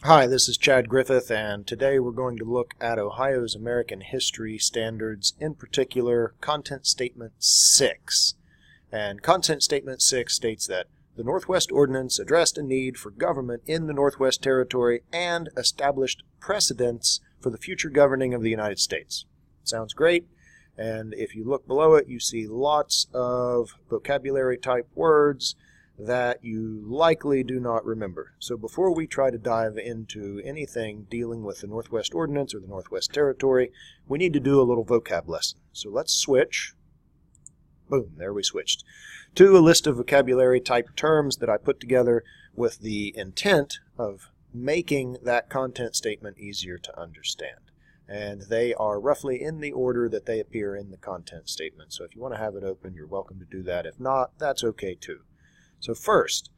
Hi, this is Chad Griffith, and today we're going to look at Ohio's American History Standards, in particular, Content Statement 6. And Content Statement 6 states that the Northwest Ordinance addressed a need for government in the Northwest Territory and established precedents for the future governing of the United States. Sounds great, and if you look below it, you see lots of vocabulary-type words that you likely do not remember. So before we try to dive into anything dealing with the Northwest Ordinance or the Northwest Territory, we need to do a little vocab lesson. So let's switch. Boom, there we switched. To a list of vocabulary type terms that I put together with the intent of making that content statement easier to understand. And they are roughly in the order that they appear in the content statement. So if you want to have it open, you're welcome to do that. If not, that's okay too. So first,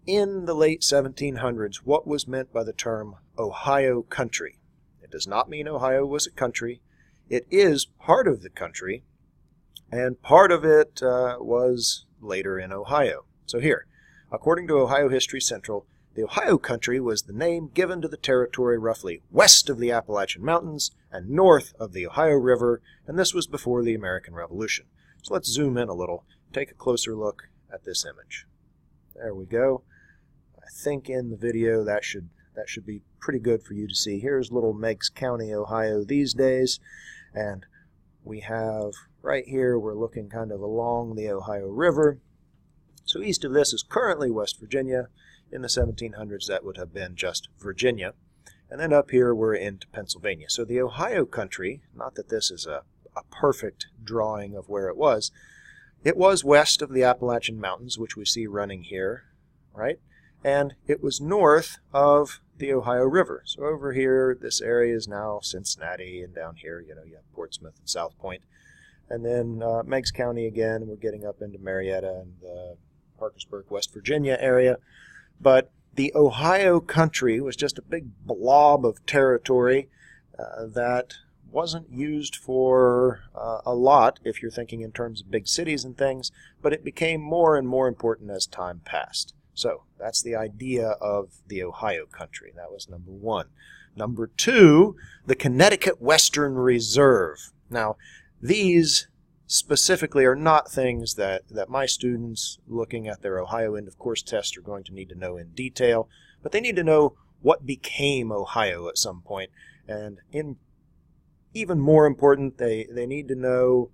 in the late 1700s, what was meant by the term Ohio country? It does not mean Ohio was a country. It is part of the country, and part of it was later in Ohio. So here, according to Ohio History Central, the Ohio country was the name given to the territory roughly west of the Appalachian Mountains and north of the Ohio River, and this was before the American Revolution. So let's zoom in a little, take a closer look at this image. There we go. I think in the video that should be pretty good for you to see. Here's little Meigs County, Ohio these days, and we have right here, we're looking kind of along the Ohio River. So east of this is currently West Virginia. In the 1700s that would have been just Virginia. And then up here we're into Pennsylvania. So the Ohio country, not that this is a perfect drawing of where it was west of the Appalachian Mountains, which we see running here, right? And it was north of the Ohio River. So over here, this area is now Cincinnati, and down here, you have Portsmouth and South Point. And then Meigs County again, we're getting up into Marietta and the Parkersburg, West Virginia area. But the Ohio country was just a big blob of territory that wasn't used for a lot if you're thinking in terms of big cities and things, but it became more and more important as time passed. So that's the idea of the Ohio country. That was number one. Number two, the Connecticut Western Reserve. Now, these specifically are not things that my students looking at their Ohio end of course test are going to need to know in detail, but they need to know what became Ohio at some point. And even more important, they need to know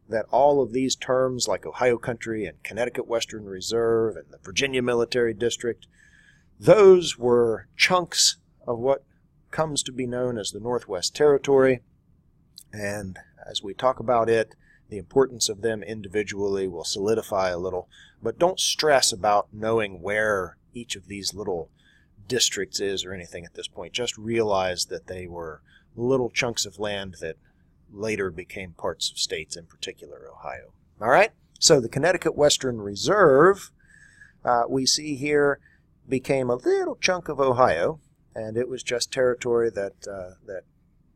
that all of these terms like Ohio country and Connecticut Western Reserve and the Virginia Military District, those were chunks of what comes to be known as the Northwest Territory. And as we talk about it, the importance of them individually will solidify a little, but don't stress about knowing where each of these little districts is or anything at this point. Just realize that they were little chunks of land that later became parts of states, in particular Ohio. All right, so the Connecticut Western Reserve, we see here, became a little chunk of Ohio, and it was just territory that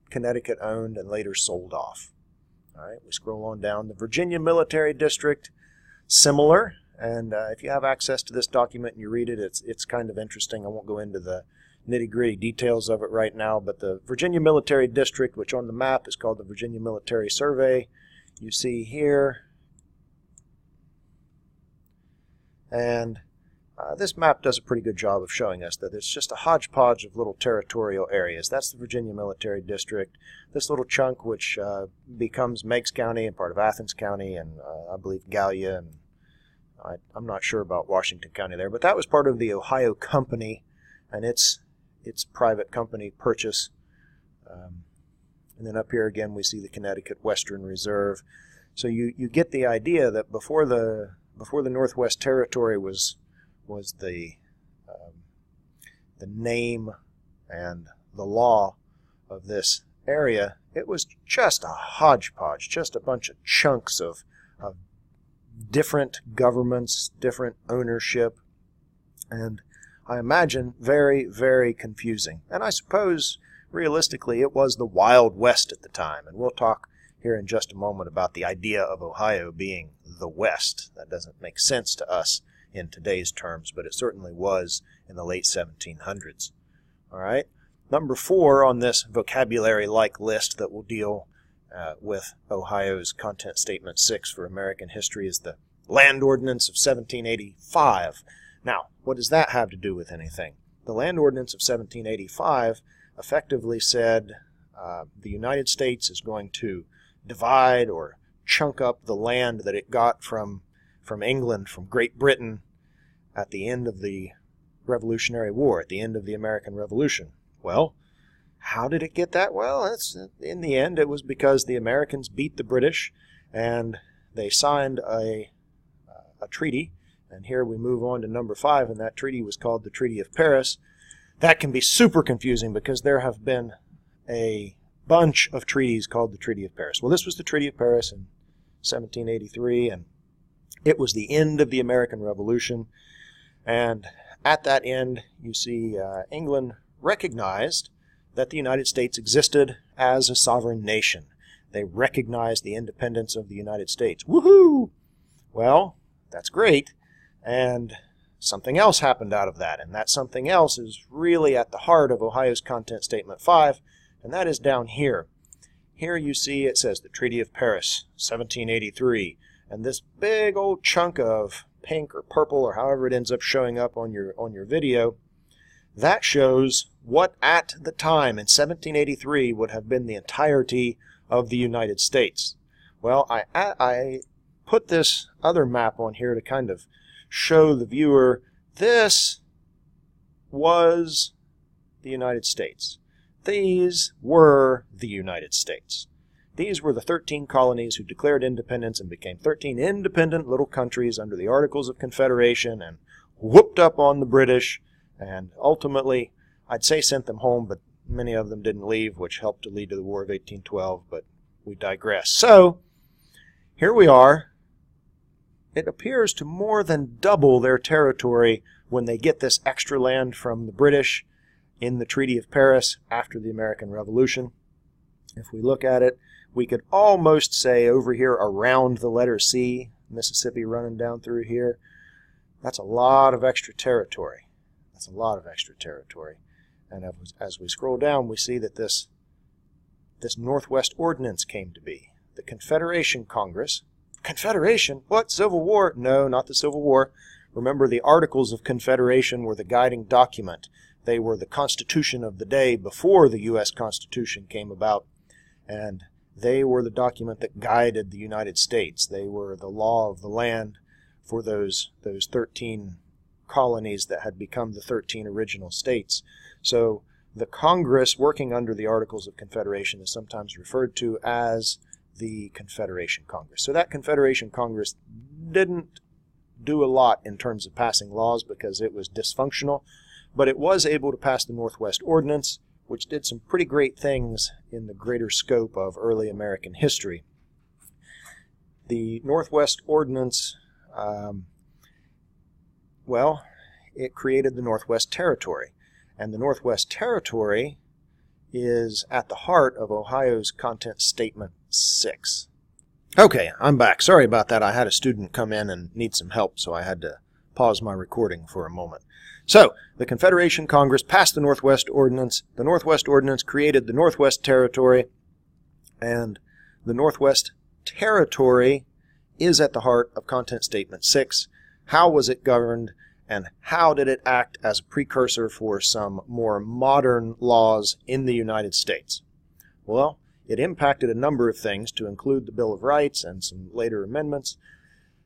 Connecticut owned and later sold off. All right, we scroll on down. The Virginia Military District, similar, and if you have access to this document and you read it, it's kind of interesting. I won't go into the nitty-gritty details of it right now, but the Virginia Military District, which on the map is called the Virginia Military Survey, you see here. And this map does a pretty good job of showing us that it's just a hodgepodge of little territorial areas. That's the Virginia Military District. This little chunk, which becomes Meigs County and part of Athens County, and I believe Gallia, and I'm not sure about Washington County there, but that was part of the Ohio Company and its private company purchase. And then up here again we see the Connecticut Western Reserve. So you get the idea that before the Northwest Territory was the name and the law of this area, it was just a hodgepodge, just a bunch of chunks of different governments, different ownership, and I imagine very, very confusing. And I suppose, realistically, it was the Wild West at the time. And we'll talk here in just a moment about the idea of Ohio being the West. That doesn't make sense to us in today's terms, but it certainly was in the late 1700s. All right. Number 4 on this vocabulary-like list that will deal with Ohio's Content Statement 6 for American history is the Land Ordinance of 1785. Now, what does that have to do with anything? The Land Ordinance of 1785 effectively said the United States is going to divide or chunk up the land that it got from England, from Great Britain, at the end of the Revolutionary War, at the end of the American Revolution. Well, how did it get that? Well, in the end, it was because the Americans beat the British, and they signed a treaty. And here we move on to number 5, and that treaty was called the Treaty of Paris. That can be super confusing because there have been a bunch of treaties called the Treaty of Paris. Well, this was the Treaty of Paris in 1783, and it was the end of the American Revolution. And at that end, you see England recognized that the United States existed as a sovereign nation. They recognized the independence of the United States. Woohoo! Well, that's great. And something else happened out of that, and that something else is really at the heart of Ohio's Content Statement 5, and that is down here. Here you see it says the Treaty of Paris, 1783, and this big old chunk of pink or purple or however it ends up showing up on your video, that shows what at the time in 1783 would have been the entirety of the United States. Well, I put this other map on here to kind of show the viewer this was the United States. These were the United States. These were the 13 colonies who declared independence and became 13 independent little countries under the Articles of Confederation and whooped up on the British and ultimately, I'd say sent them home, but many of them didn't leave, which helped to lead to the War of 1812, but we digress. So, here we are. It appears to more than double their territory when they get this extra land from the British in the Treaty of Paris after the American Revolution. If we look at it, we could almost say over here around the letter C, Mississippi running down through here, that's a lot of extra territory. That's a lot of extra territory. And as we scroll down, we see that this Northwest Ordinance came to be. The Confederation Congress. Confederation? What? Civil War? No, not the Civil War. Remember, the Articles of Confederation were the guiding document. They were the Constitution of the day before the U.S. Constitution came about. And they were the document that guided the United States. They were the law of the land for those 13 colonies that had become the 13 original states. So the Congress working under the Articles of Confederation is sometimes referred to as the Confederation Congress. So that Confederation Congress didn't do a lot in terms of passing laws because it was dysfunctional, but it was able to pass the Northwest Ordinance, which did some pretty great things in the greater scope of early American history. The Northwest Ordinance, well, it created the Northwest Territory, and the Northwest Territory is at the heart of Ohio's Content Statement 6. Okay, I'm back. Sorry about that. I had a student come in and need some help, so I had to pause my recording for a moment. So, the Confederation Congress passed the Northwest Ordinance. The Northwest Ordinance created the Northwest Territory, and the Northwest Territory is at the heart of Content Statement 6. How was it governed, and how did it act as a precursor for some more modern laws in the United States? Well, it impacted a number of things, to include the Bill of Rights and some later amendments.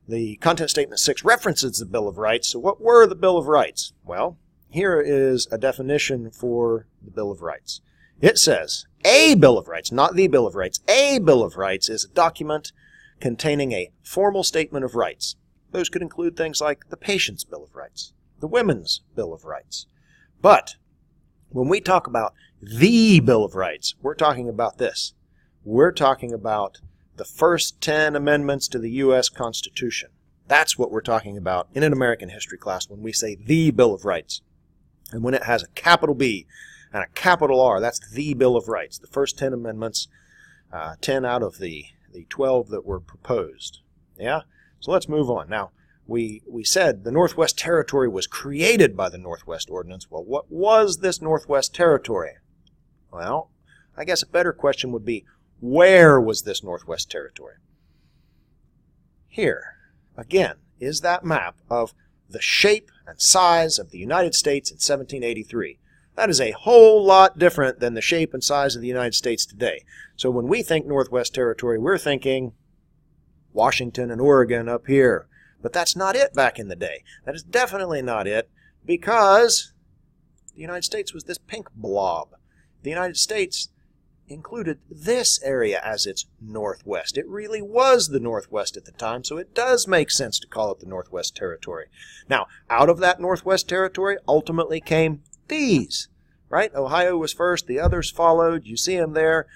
The Content Statement 6 references the Bill of Rights. So what were the Bill of Rights? Well, here is a definition for the Bill of Rights. It says, a Bill of Rights, not the Bill of Rights, a Bill of Rights is a document containing a formal statement of rights. Those could include things like the Patient's Bill of Rights, the Women's Bill of Rights. But when we talk about the Bill of Rights, we're talking about this. We're talking about the first 10 amendments to the U.S. Constitution. That's what we're talking about in an American history class when we say the Bill of Rights. And when it has a capital B and a capital R, that's the Bill of Rights. The first 10 amendments, 10 out of the 12 that were proposed. Yeah? So let's move on. Now, we said the Northwest Territory was created by the Northwest Ordinance. Well, what was this Northwest Territory? Well, I guess a better question would be, where was this Northwest Territory? Here, again, is that map of the shape and size of the United States in 1783. That is a whole lot different than the shape and size of the United States today. So when we think Northwest Territory, we're thinking Washington and Oregon up here. But that's not it back in the day. That is definitely not it, because the United States was this pink blob. The United States included this area as its Northwest. It really was the Northwest at the time, so it does make sense to call it the Northwest Territory. Now, out of that Northwest Territory ultimately came these, right? Ohio was first, the others followed. You see them there.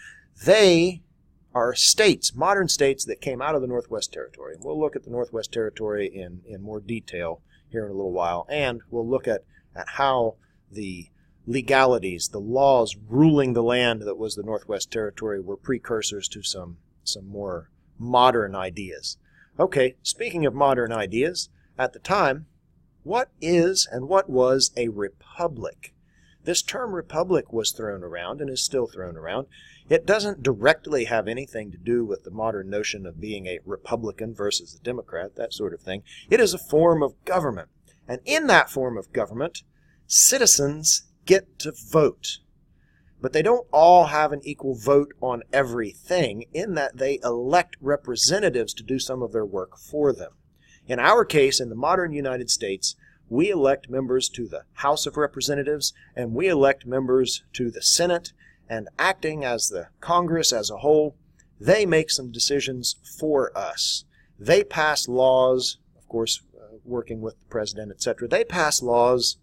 They are states, modern states that came out of the Northwest Territory. And we'll look at the Northwest Territory in more detail here in a little while, and we'll look at how the legalities, the laws ruling the land that was the Northwest Territory were precursors to some more modern ideas. Okay, speaking of modern ideas, at the time, what is and what was a republic? This term republic was thrown around and is still thrown around. It doesn't directly have anything to do with the modern notion of being a Republican versus a Democrat, that sort of thing. It is a form of government. And in that form of government, citizens get to vote. But they don't all have an equal vote on everything, in that they elect representatives to do some of their work for them. In our case, in the modern United States, we elect members to the House of Representatives, and we elect members to the Senate, and acting as the Congress as a whole, they make some decisions for us. They pass laws, of course, working with the president, etc. They pass laws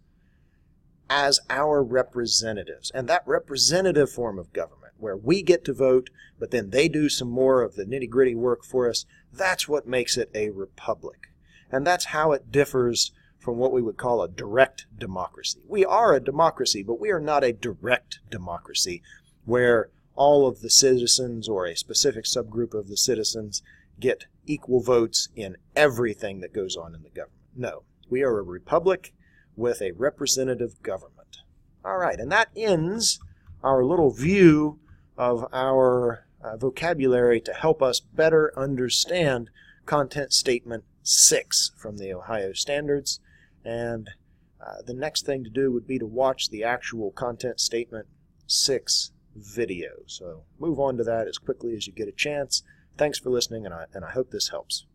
as our representatives. And that representative form of government, where we get to vote, but then they do some more of the nitty-gritty work for us, that's what makes it a republic. And that's how it differs from what we would call a direct democracy. We are a democracy, but we are not a direct democracy where all of the citizens or a specific subgroup of the citizens get equal votes in everything that goes on in the government. No, we are a republic with a representative government. All right, and that ends our little view of our vocabulary to help us better understand Content Statement 6 from the Ohio Standards. And the next thing to do would be to watch the actual Content Statement 6 video. So move on to that as quickly as you get a chance. Thanks for listening, and I hope this helps.